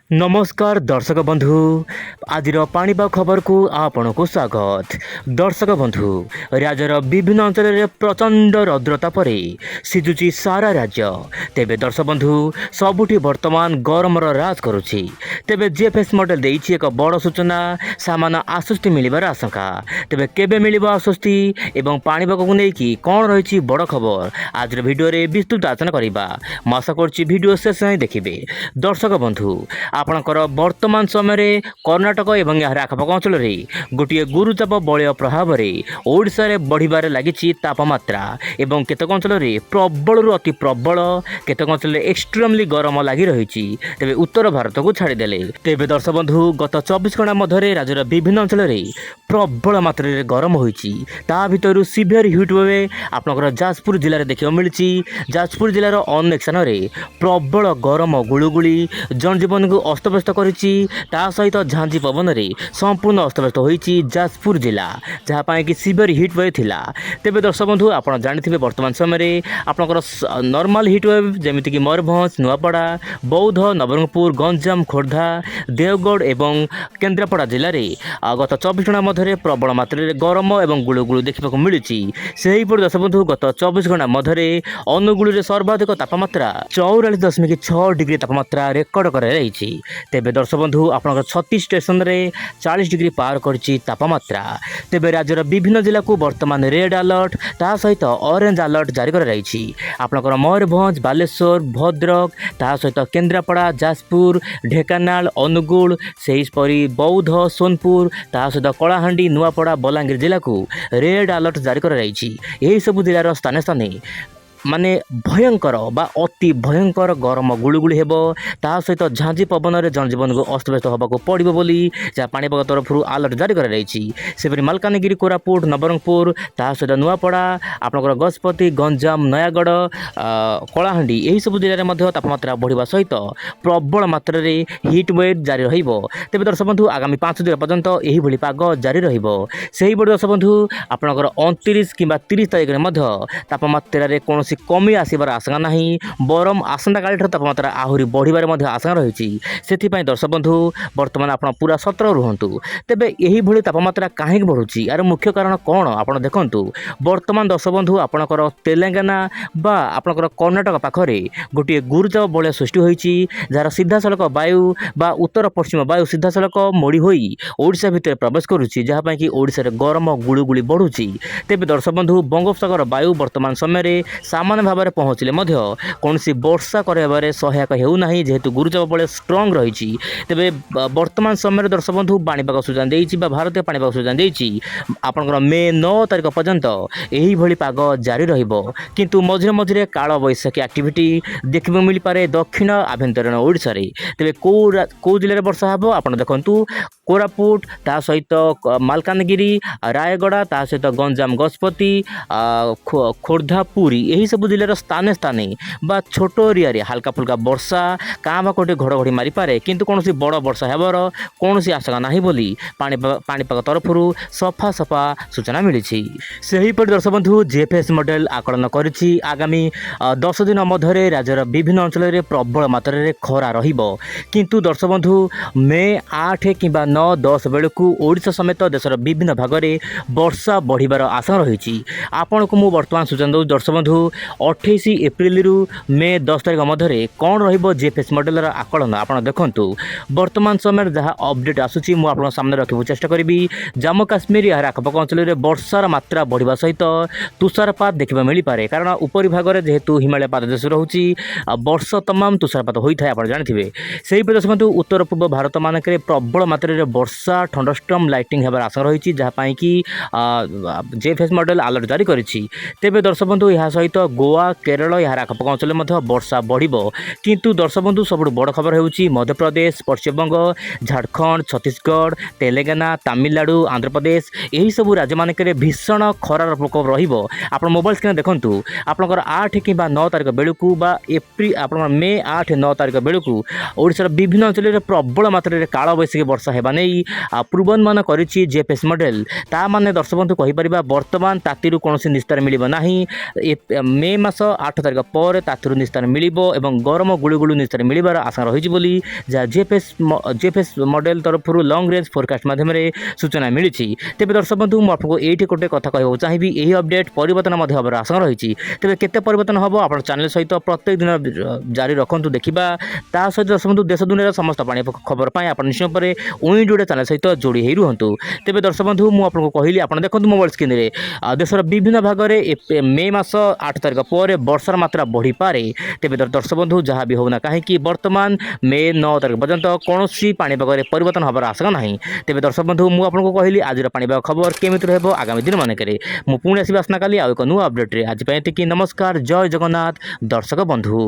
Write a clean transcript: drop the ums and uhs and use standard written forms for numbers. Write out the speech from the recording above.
नमस्कार दर्शक बंधु आज पाणीपाग खबर को आपण को स्वागत। दर्शक बंधु राज्यर विभिन्न अंचल में प्रचंड रौद्रता पर सिजुची सारा राज्य। तेबे दर्शक बंधु सबुठी वर्तमान गरमर राज करुछि। तेबे जीएफएस मॉडल देइछि एक बड़ सूचना सामान्य आश्वस्ति मिलिबार आशंका। तेबे केबे मिलिबो आश्वस्ति एवं पाणीपाग को लेकिन कौन रही बड़ खबर आज वीडियो रे विस्तृत आलोचना करिबा। मैं आशा करछि वीडियो शेष जाए देखिबे। दर्शक बंधु आपणकर वर्तमान समय कर्णाटक एवं यार आखपाख अंचल गोटे गुरुचाप बलय प्रभाव में ओडिशा रे बढ़िबार लगी तापमात्रा एवं केतक अंचल प्रबल अति प्रबल केतक अंचल एक्सट्रीमली गरम लगी रही। तेबे उत्तर भारत को छाड़देले। तेबे दर्शक बंधु गत 24 घंटा मध्य राज्यर विभिन्न अंचल प्रबल मात्रा रे गरम होईची। ता भितर सीवियर हीट वेव आपनकर जाजपुर जिले में देखा मिली। जाजपुर जिलार अनेक स्थान में प्रबल गरम गुलुगुली जनजीवन को अस्तव्यस्त करिछि। ता सहित झांझी पवन में संपूर्ण अस्तव्यस्त होईछि जाजपुर जिला, जहाँपाई कि सीवियर हिट वेव थिला। तेबे दर्शक बंधु आप जानिथिबे वर्तमान समय आपनकर नॉर्मल हिट वेव जेमिति कि मयूरभंज, नुआपड़ा, बौद्ध, नवरंगपुर, गंजाम, खोर्धा, देवगढ़ एवं केन्द्रापड़ा जिले में गत 24 घंटा मध्य प्रबल मात्रा गरम और गुलुगुलु देखा मिली। सेहीपरि दर्शक बंधु गत 24 घंटा मध्य अनुगुल सर्वाधिक तापमात्रा 44.6 डिग्री तापमात्रा रेकर्ड कर। तेबे दर्शक बंधु आपनकर 36 स्टेशन रे 40 डिग्री पार करछि तापमात्रा। तेबे राज्यर विभिन्न जिला को वर्तमान रेड अलर्ट ता सहित ऑरेंज अलर्ट जारी कर रही। आपनकर मयूरभंज, बालेश्वर, भद्रक ता सहित केन्द्रापड़ा, जाजपुर, ढेंकानाल, अनुगुल सेहीपरि बौद्ध, सोनपुर ता सहित कलाहांडी, नुआपड़ा, बलांगीर जिला को रेड अलर्ट जारी कर रही। यही सब जिलार स्थाने स्थाने माने भयंकर बा अति भयंकर गरम गुलुगुली हेबो। ता सहित झांझी पवन में जनजीवन को अस्तव्यस्त होबाको पड़िबो बोली जहाँ पाणीपाग तरफ अलर्ट जारी कर रही। सेपरि मालकानगिरी, कोरापुट, नवरंगपुर ता सहित नुआपड़ा आपनकर गजपति, गंजाम, नयागढ़, कलाहांडी यही सब जिले में तापमात्रा बढ़िबा सहित प्रबल मात्रा रे हिट वेव जारी रहिबो। तेबे दर्शक बंधु आगामी 5 दिन पर्यंत यही भली पाग जारी रहिबो। सेही बड़ी दर्शक बंधु आपनकर 29 किंबा 30 तारिख में तापमात्रा रे कौन कमी आसबार आशंका नहीं, बरम आसंता काली तापमात्रा आहरी बढ़िबार आशंका रही। से दर्शक बंधु वर्तमान आप पूरा सतर्क रुहतु। तेबे यही भली तापमात्रा कहीं बढ़ुची यार मुख्य कारण कौन आप देखु। वर्तमान दर्शक बंधु आपणकर तेलंगाना बा आपणकर कर्णाटक पाखरे गोटे गुरुचाप बलय सृष्टि होईची, जार सीधा सड़क वायु बा उत्तर पश्चिम वायु सीधा सड़क मोड़ी होई ओडिशा भितर प्रवेश करुची, जहाँपाई कि ओडिशा रे गरम गुलुगुली बढ़ुची। तेबे दर्शक बंधु बंगोपसागर वायु वर्तमान समय सामान्य भाव में पहुँचले कौन वर्षा कर सहायक होना जेहेतु गुरुचाप बल स्ट्रंग रही। तेबे वर्तमान समय दर्शक बंधु पाणीपाग सूचना देइछि बा भारतीय पाणीपाग सूचना देइछि आपनकर मे 9 तारिख पर्यंत यही भली पाग जारी रहिबो। किंतु मझिरे मझिरे काल बैशाखी एक्टिविटी देखिबो मिल पारे दक्षिण आभ्यंतरीण ओडिशा रे। तेबे को जिले में वर्षा हेबो आपण देखंतु कोरापुट ता सहित मालकानगिरी, रायगड़ा ता सहित गंजाम, गजपति, खोर्धा, पुरी यही सब जिलार स्थाने स्थाने बा छोट एरिया रे हल्का फुल्का वर्षा काँ बा कोटे घड़घड़ी मारी पारे, किंतु कौन बड़ वर्षा हेबार कौन आशंका नहीं बोली पाणीपाग तरफ सफा सफा सूचना मिली। सेहीपरि दर्शक बंधु जीएफएस मॉडल आकलन करिछि आगामी 10 दिन मध्य राज्यर विभिन्न अंचल में प्रबल मात्रा रे खरा रहिबो। किंतु दर्शक बंधु मे 8 किंबा 9, 10 बेलू ओडिशा समेत देशर विभिन्न भाग में वर्षा बढ़िबार आशंका रही। आपण को मु वर्तमान सूचना दौ दर्शक बंधु 28 एप्रिल रु मे 10 तारिख मध्य कौन रहिबो जीएफएस मॉडल आकलन आपण देखंतु। वर्तमान समय जहाँ अपडेट आसुची मु आपन सामने रखिबो चेष्टा करिबी। जम्मू काश्मीर यार आखपाख अंचल में वर्षार मात्रा बढ़िबा सहित तुषारपात देखा मिल पारे, कारण उपरी भाग में जेहेतु हिमालय पाददेश रहुची वर्ष तमाम तुषारपात होता है आप जानते। से दर्शक उत्तर पूर्व भारत मानक प्रबल मात्रा वर्षा थंडरस्टॉर्म लाइटिंग होबार आशंका रही, जहाँपाई कि जीएफएस मॉडल अलर्ट जारी करिछि। तेबे दर्शक बंधु यह सहित गोवा, केरल यार आखपाख अंचल में वर्षा बढ़िबो। किंतु दर्शक बंधु सबुठ बड़ खबर होउछि मध्यप्रदेश, पश्चिमबंग, झारखंड, छत्तीसगढ़, तेलंगाना, तमिलनाडु, आंध्र प्रदेश यही सब राज्य मानक भीषण खरार प्रकोप रहिबो। आप मोबाइल स्क्रीन देखंतु आपनकर 8 किंबा 9 तारिख बेलू बा एप्रिल आप मे 8, 9 तारिख बेलू ओडिशार विभिन्न अंचल में प्रबल मात्रा काल बैशाखी वर्षा हेबा नहीं पूर्वानुमान करिछि जेपीएस मॉडल ता माने दर्शक बंधु कहि परिबा वर्तमान तातीरु कोनोसी निस्तार मिलिबो नाही मे मास 8 तारिख पर तातीरु निस्तार मिलिबो एवं गरम गुळुगुळु निस्तार मिलिबार आशा रहिछि बोली जा जेपीएस मॉडल तरफरु लॉन्ग रेंज फोरकास्ट माध्यम सूचना मिली तेज दर्शक बंधु मुझे आपको ये गोटे कथा कहूँ चाहिए यही अपडेट परिवर्तन होवर आशा रही तेज केते परिवर्तन हम आप चैनल सहित प्रत्येक दिन जारी रखु देखा ता सहित दर्शक बंधु देश दुनिया समस्त पानी खबर पाए आप निश्चय पर उइंड चैनल सहित जोड़ी ही रुहतु तेज दर्शक बंधु मुझे कहली आप देखो मोबाइल स्क्रीन में देशर विभिन्न भाग में मे मास 8 तारिख पर वर्षार मात्रा बढ़ी पारे तेज दर्शक बंधु जहाँ भी होना कहीं वर्तमान मे 9 तारिख पर्यंत कौन पाणीपाग परिवर्तन होवर आशा ना तेज दर्शक बंधु मुझे आपको कहली आज पाणीपाग खबर केमिति रहबो आगामी दिन मानकरे मु पुणी आसबा आसना काली आउ एक नुआ अपडेट रे आज पय नमस्कार जय जगन्नाथ दर्शक बंधु।